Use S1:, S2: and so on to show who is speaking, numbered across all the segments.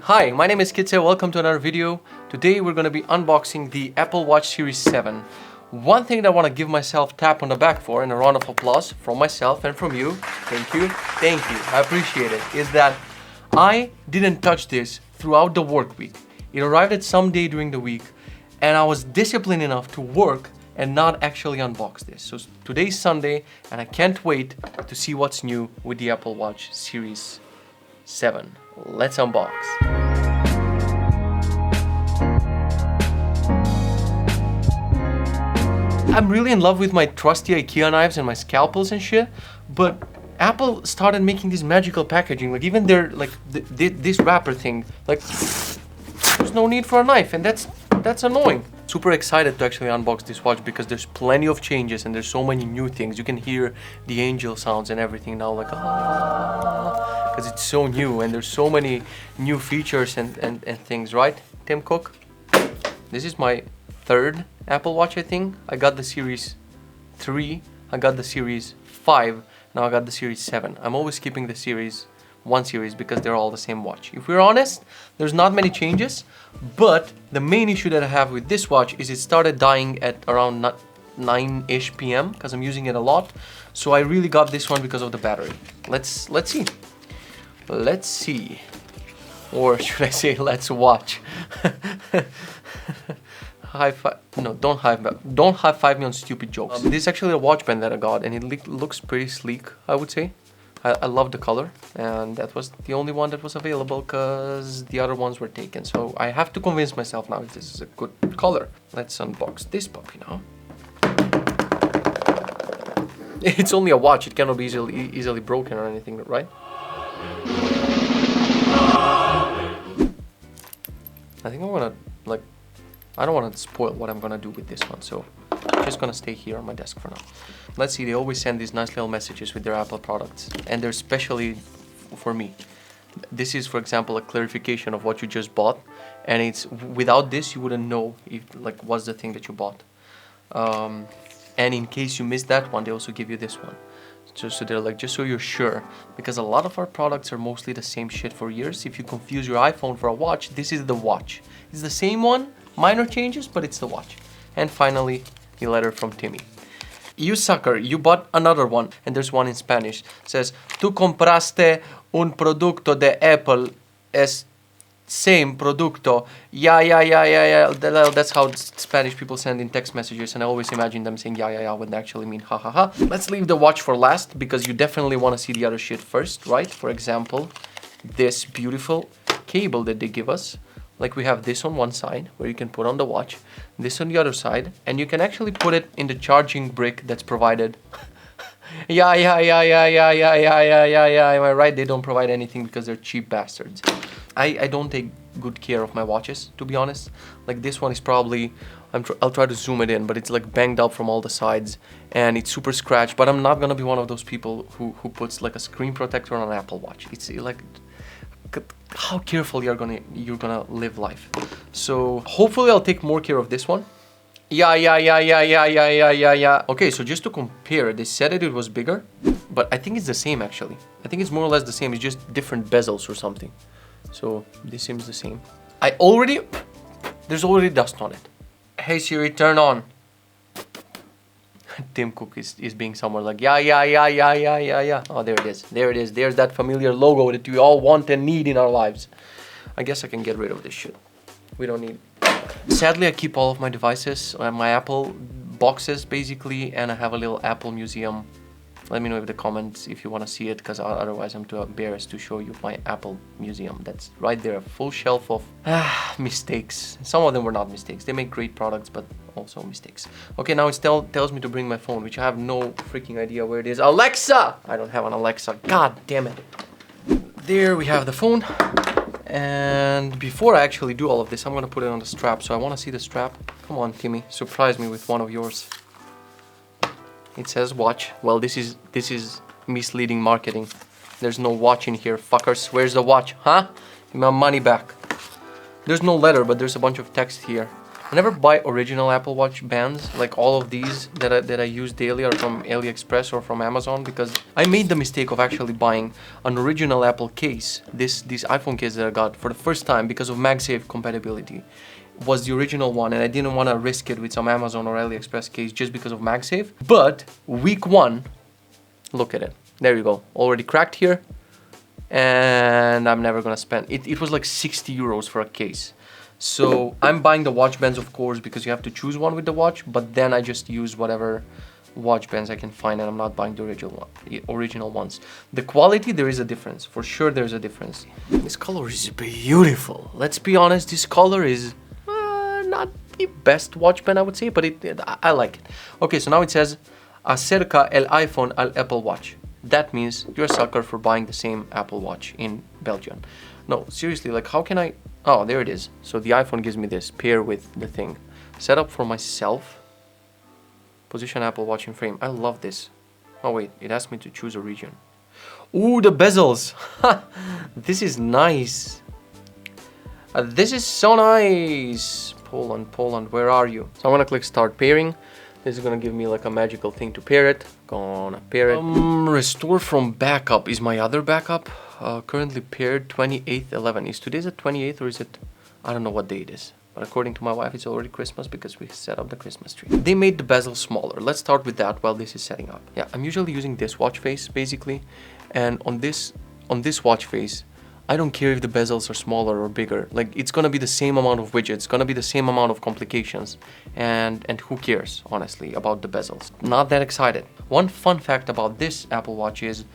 S1: Hi, my name is Kitze, welcome to another video. Today we're going to be unboxing the Apple Watch Series 7. One thing that I want to give myself a tap on the back for, and a round of applause from myself and from you, thank you, I appreciate it, is that I didn't touch this throughout the work week. It arrived at some day during the week, and I was disciplined enough to work and not actually unbox this. So today's Sunday, and I can't wait to see what's new with the Apple Watch Series 7. Let's unbox. I'm really in love with my trusty IKEA knives and my scalpels and shit, but Apple started making this magical packaging. Like even their this wrapper thing, like there's no need for a knife, and that's annoying. Super excited to actually unbox this watch because there's plenty of changes and there's so many new things. You can hear the angel sounds and everything now, like because it's so new and there's so many new features and things, right, Tim Cook? This is my third Apple Watch, I think. I got the Series 3, I got the Series 5, now I got the Series 7. I'm always keeping the Series 1 series because they're all the same watch. If we're honest, there's not many changes, but the main issue that I have with this watch is it started dying at around 9-ish p.m. because I'm using it a lot. So I really got this one because of the battery. Let's see. Let's see. Or should I say let's watch. High five. No, don't high five me on stupid jokes. This is actually a watch band that I got, and it looks pretty sleek, I would say. I love the color, and that was the only one that was available because the other ones were taken. So I have to convince myself now if this is a good color. Let's unbox this puppy now. It's only a watch, it cannot be easily broken or anything, right? I think I'm gonna, I don't want to spoil what I'm gonna do with this one, so I'm just gonna stay here on my desk for now. Let's see, they always send these nice little messages with their Apple products, and they're especially for me. This is, for example, a clarification of what you just bought, and it's without this you wouldn't know if what's the thing that you bought. And in case you missed that one, they also give you this one. So they're just so you're sure, because a lot of our products are mostly the same shit for years. If you confuse your iPhone for a watch, this is the watch. It's the same one, minor changes, but it's the watch. And finally, a letter from Timmy. You sucker, you bought another one. And there's one in Spanish. It says, tú compraste un producto de Apple, es same producto. Yeah. That's how Spanish people send in text messages, and I always imagine them saying yeah when they actually mean ha ha ha. Let's leave the watch for last because you definitely want to see the other shit first, right? For example, this beautiful cable that they give us. Like we have this on one side where you can put on the watch, this on the other side, and you can actually put it in the charging brick that's provided. Yeah. Am I right? They don't provide anything because they're cheap bastards. I don't take good care of my watches, to be honest. Like this one is probably, I'll try to zoom it in, but it's like banged up from all the sides and it's super scratched. But I'm not gonna be one of those people who puts like a screen protector on an Apple Watch. It's like, how careful you're gonna live life. So hopefully I'll take more care of this one. Yeah. Okay, so just to compare, they said that it was bigger, but I think it's the same actually. I think it's more or less the same. It's just different bezels or something. So this seems the same. There's already dust on it. Hey Siri, turn on. Tim Cook is being somewhere like yeah. Oh, there it is. There's that familiar logo that we all want and need in our lives. I guess I can get rid of this shit. We don't need it. Sadly, I keep all of my devices, my Apple boxes basically, and I have a little Apple museum. Let me know in the comments if you want to see it, because otherwise I'm too embarrassed to show you my Apple museum. That's right there, a full shelf of mistakes. Some of them were not mistakes. They make great products, but also mistakes. Okay, now it tells me to bring my phone, which I have no freaking idea where it is. Alexa! I don't have an Alexa. God damn it. There we have the phone. And before I actually do all of this, I'm going to put it on the strap. So I want to see the strap. Come on, Timmy. Surprise me with one of yours. It says watch. Well, this is misleading marketing. There's no watch in here, fuckers. Where's the watch, huh? Give my money back. There's no letter, but there's a bunch of text here. I never buy original Apple Watch bands, like all of these that I use daily are from AliExpress or from Amazon, because I made the mistake of actually buying an original Apple case. This iPhone case that I got for the first time because of MagSafe compatibility was the original one, and I didn't want to risk it with some Amazon or AliExpress case just because of MagSafe. But week 1, look at it. There you go, already cracked here, and I'm never gonna spend it. It was like 60 euros for a case. So I'm buying the watch bands, of course, because you have to choose one with the watch, but then I just use whatever watch bands I can find, and I'm not buying the original ones. The quality, there is a difference. For sure, there's a difference. This color is beautiful. Let's be honest, this color is not the best watch band, I would say, but I like it. Okay, so now it says, acerca el iPhone al Apple Watch. That means you're a sucker for buying the same Apple Watch in Belgium. No, seriously, like how can I... Oh, there it is. So the iPhone gives me this, pair with the thing. Set up for myself. Position Apple Watch in frame. I love this. Oh wait, it asked me to choose a region. Ooh, the bezels. This is nice. This is so nice. Poland, where are you? So I'm gonna click start pairing. This is gonna give me like a magical thing to pair it. Gonna pair it. Restore from backup is my other backup. Currently paired 28th 11. Is today's the 28th or is it? I don't know what day it is. But according to my wife, it's already Christmas because we set up the Christmas tree. They made the bezel smaller. Let's start with that while this is setting up. Yeah, I'm usually using this watch face basically. And on this watch face, I don't care if the bezels are smaller or bigger. Like, it's gonna be the same amount of widgets, gonna be the same amount of complications. And who cares, honestly, about the bezels? Not that excited. One fun fact about this Apple Watch is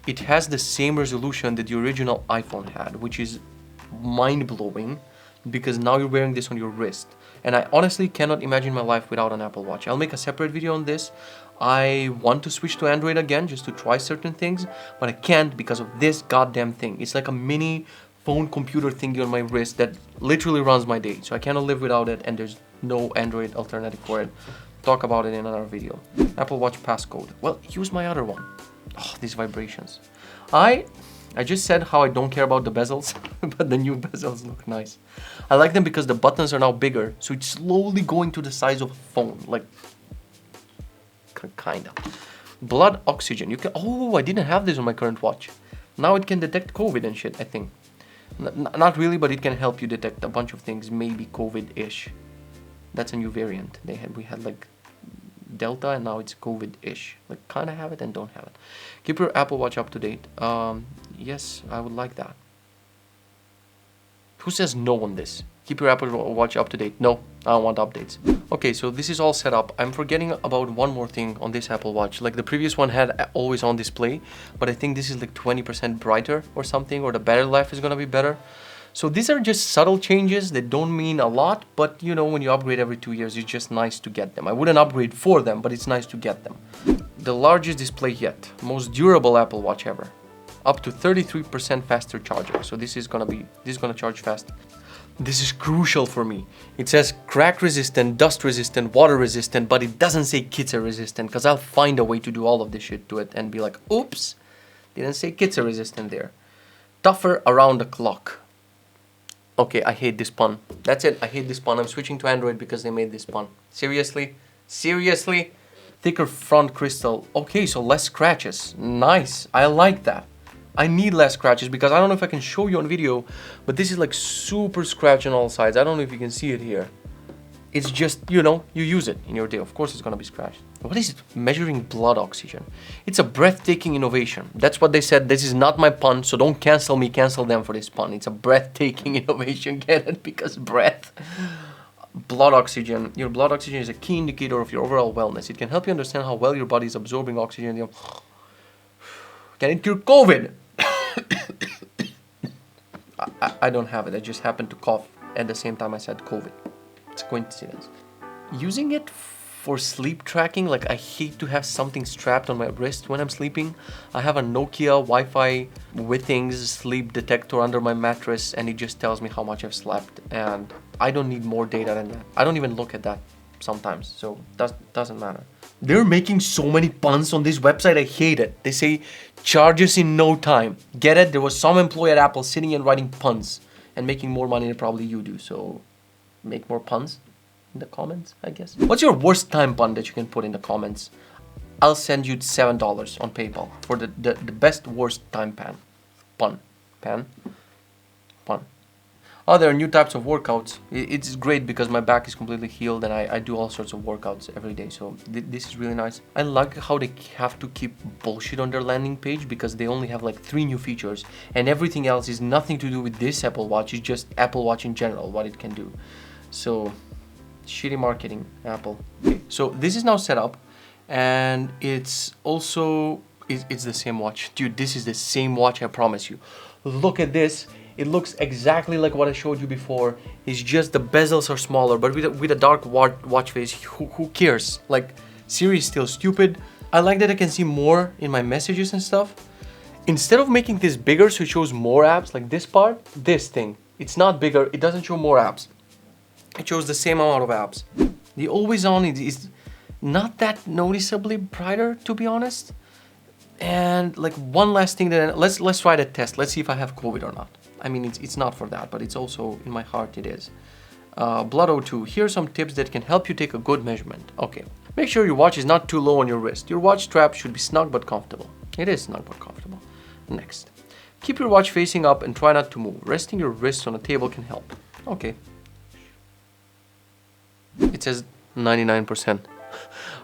S1: it has the same resolution that the original iPhone had, which is mind-blowing because now you're wearing this on your wrist. And I honestly cannot imagine my life without an Apple Watch. I'll make a separate video on this. I want to switch to Android again just to try certain things, but I can't because of this goddamn thing. It's like a mini phone computer thingy on my wrist that literally runs my day. So I cannot live without it, and there's no Android alternative for it. Talk about it in another video. Apple Watch passcode. Well, use my other one. Oh, these vibrations. I just said how I don't care about the bezels, but the new bezels look nice. I like them because the buttons are now bigger, so it's slowly going to the size of a phone, like, kinda. Blood oxygen. You can. Oh, I didn't have this on my current watch. Now it can detect COVID and shit, I think. Not really, but it can help you detect a bunch of things, maybe COVID-ish. That's a new variant. We had like Delta, and now it's COVID-ish. Like, kind of have it and don't have it. Keep your Apple Watch up to date. Yes, I would like that. Who says no on this? Keep your Apple Watch up to date. No, I don't want updates. Okay, so this is all set up. I'm forgetting about one more thing on this Apple Watch. Like, the previous one had always on display, but I think this is like 20% brighter or something, or the battery life is gonna be better. So these are just subtle changes that don't mean a lot, but you know, when you upgrade every 2 years, it's just nice to get them. I wouldn't upgrade for them, but it's nice to get them. The largest display yet, most durable Apple Watch ever. Up to 33% faster charger. So this is gonna charge fast. This is crucial for me. It says crack resistant, dust resistant, water resistant, but it doesn't say Kitze resistant, because I'll find a way to do all of this shit to it and be like, oops, didn't say Kitze resistant there. Tougher around the clock. Okay, I hate this pun. That's it, I hate this pun. I'm switching to Android because they made this pun. Seriously? Seriously? Thicker front crystal. Okay, so less scratches. Nice, I like that. I need less scratches because I don't know if I can show you on video, but this is like super scratch on all sides. I don't know if you can see it here. It's just, you know, you use it in your day. Of course it's gonna be scratched. What is it? Measuring blood oxygen. It's a breathtaking innovation. That's what they said. This is not my pun, so don't cancel me, cancel them for this pun. It's a breathtaking innovation. Get it? Because breath. Blood oxygen. Your blood oxygen is a key indicator of your overall wellness. It can help you understand how well your body is absorbing oxygen. Can it cure COVID? I don't have it. I just happened to cough at the same time I said COVID. It's a coincidence. Using it for sleep tracking, like, I hate to have something strapped on my wrist when I'm sleeping. I have a Nokia Wi-Fi Withings sleep detector under my mattress, and it just tells me how much I've slept, and I don't need more data than that. I don't even look at that sometimes, so doesn't matter. They're making so many puns on this website, I hate it. They say charges in no time. Get it? There was some employee at Apple sitting and writing puns and making more money than probably you do, so make more puns. in the comments, I guess. What's your worst time pun that you can put in the comments? I'll send you $7 on PayPal for the best worst time pun. Oh, there are new types of workouts. It's great because my back is completely healed and I do all sorts of workouts every day. So this is really nice. I like how they have to keep bullshit on their landing page because they only have like 3 new features and everything else is nothing to do with this Apple Watch. It's just Apple Watch in general, what it can do. So shitty marketing, Apple. Okay, so this is now set up and it's also, it's the same watch. Dude, this is the same watch, I promise you. Look at this. It looks exactly like what I showed you before. It's just the bezels are smaller, but with a dark watch face, who cares? Like, Siri is still stupid. I like that I can see more in my messages and stuff. Instead of making this bigger so it shows more apps, like this part, this thing, it's not bigger, it doesn't show more apps. It shows the same amount of apps. The always on is not that noticeably brighter, to be honest. And like one last thing that let's try the test. Let's see if I have COVID or not. I mean, it's not for that, but it's also in my heart it is. Blood O2, here are some tips that can help you take a good measurement. Okay, make sure your watch is not too low on your wrist. Your watch strap should be snug but comfortable. It is snug but comfortable. Next, keep your watch facing up and try not to move. Resting your wrist on a table can help. Okay. It says 99%.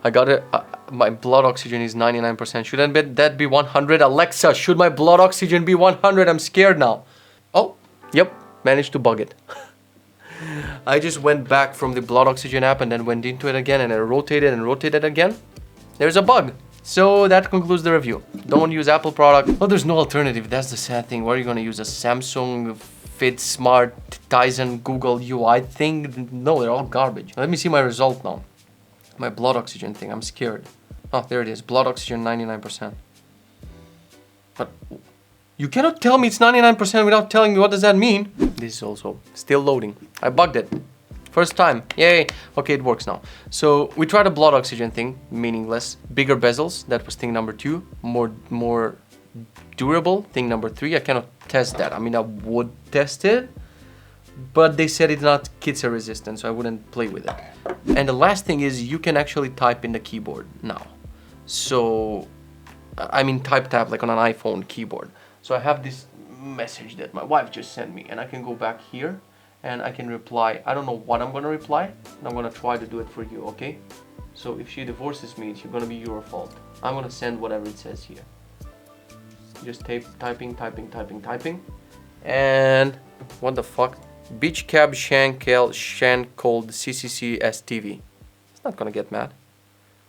S1: I got it. My blood oxygen is 99%. Shouldn't that be 100? Alexa, should my blood oxygen be 100? I'm scared now. Oh, yep, managed to bug it. I just went back from the blood oxygen app and then went into it again and I rotated and rotated again. There's a bug. So that concludes the review. Don't use Apple product. Well, there's no alternative. That's the sad thing. What are you going to use? A Samsung Fit Smart Tizen Google UI thing? No, they're all garbage. Let me see my result now. My blood oxygen thing. I'm scared. Oh, there it is. Blood oxygen 99%. But you cannot tell me it's 99% without telling me what does that mean. This is also still loading. I bugged it. First time. Yay. Okay, it works now. So we tried a blood oxygen thing. Meaningless. Bigger bezels. That was thing number 2. More durable. Thing number 3. I cannot test that. I mean, I would test it. But they said it's not Kitze resistant, so I wouldn't play with it. And the last thing is you can actually type in the keyboard now. So, I mean type like on an iPhone keyboard. So I have this message that my wife just sent me and I can go back here and I can reply. I don't know what I'm gonna reply and I'm gonna try to do it for you, okay? So if she divorces me, it's gonna be your fault. I'm gonna send whatever it says here. Just typing. And what the fuck? Beach cab shank called CCC STV. It's not gonna get mad.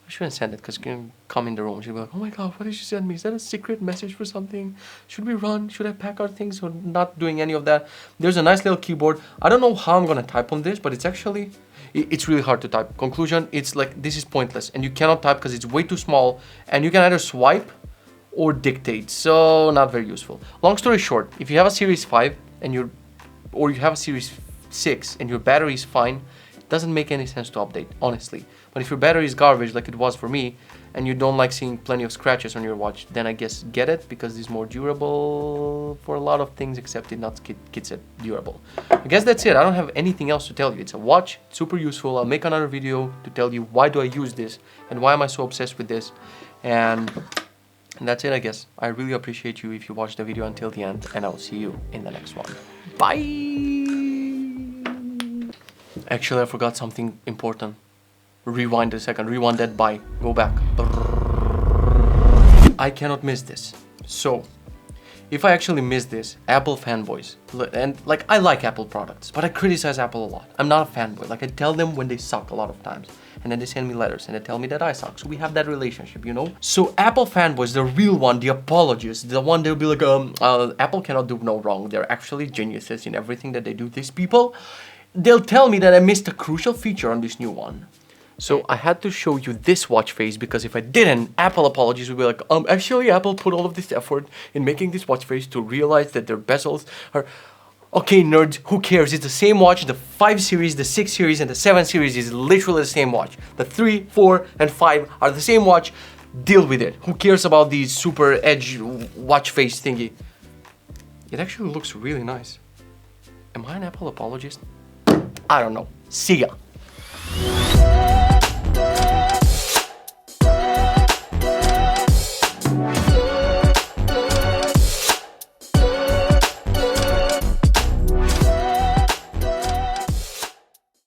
S1: I shouldn't send it because it's gonna come in the room. She'll be like, oh my god, what did she send me? Is that a secret message for something? Should we run? Should I pack our things? Or not doing any of that. There's a nice little keyboard. I don't know how I'm gonna type on this, but it's actually, it's really hard to type. Conclusion, it's like, this is pointless. And you cannot type because it's way too small. And you can either swipe or dictate. So not very useful. Long story short, if you have a Series 5 and you have a Series 6 and your battery is fine, it doesn't make any sense to update, honestly. But if your battery is garbage, like it was for me, and you don't like seeing plenty of scratches on your watch, then I guess get it, because it's more durable for a lot of things, except it's not Kitze durable. I guess that's it. I don't have anything else to tell you. It's a watch, it's super useful. I'll make another video to tell you why do I use this, and why am I so obsessed with this. And that's it, I guess. I really appreciate you if you watched the video until the end, and I'll see you in the next one. Bye! Actually, I forgot something important. Rewind a second. Rewind that bye. Go back. I cannot miss this. So, if I actually miss this, Apple fanboys, and like I like Apple products, but I criticize Apple a lot. I'm not a fanboy. Like I tell them when they suck a lot of times. And then they send me letters and they tell me that I suck. So we have that relationship, you know? So Apple fanboys, the real one, the apologists, the one they'll be like, Apple cannot do no wrong. They're actually geniuses in everything that they do. These people, they'll tell me that I missed a crucial feature on this new one. So I had to show you this watch face because if I didn't, Apple apologies would be like, actually Apple put all of this effort in making this watch face to realize that their bezels are... Okay, nerds, who cares? It's the same watch. The 5 series, the 6 series, and the 7 series is literally the same watch. The 3, 4, and 5 are the same watch. Deal with it. Who cares about these super edge watch face thingy? It actually looks really nice. Am I an Apple apologist? I don't know. See ya. bye.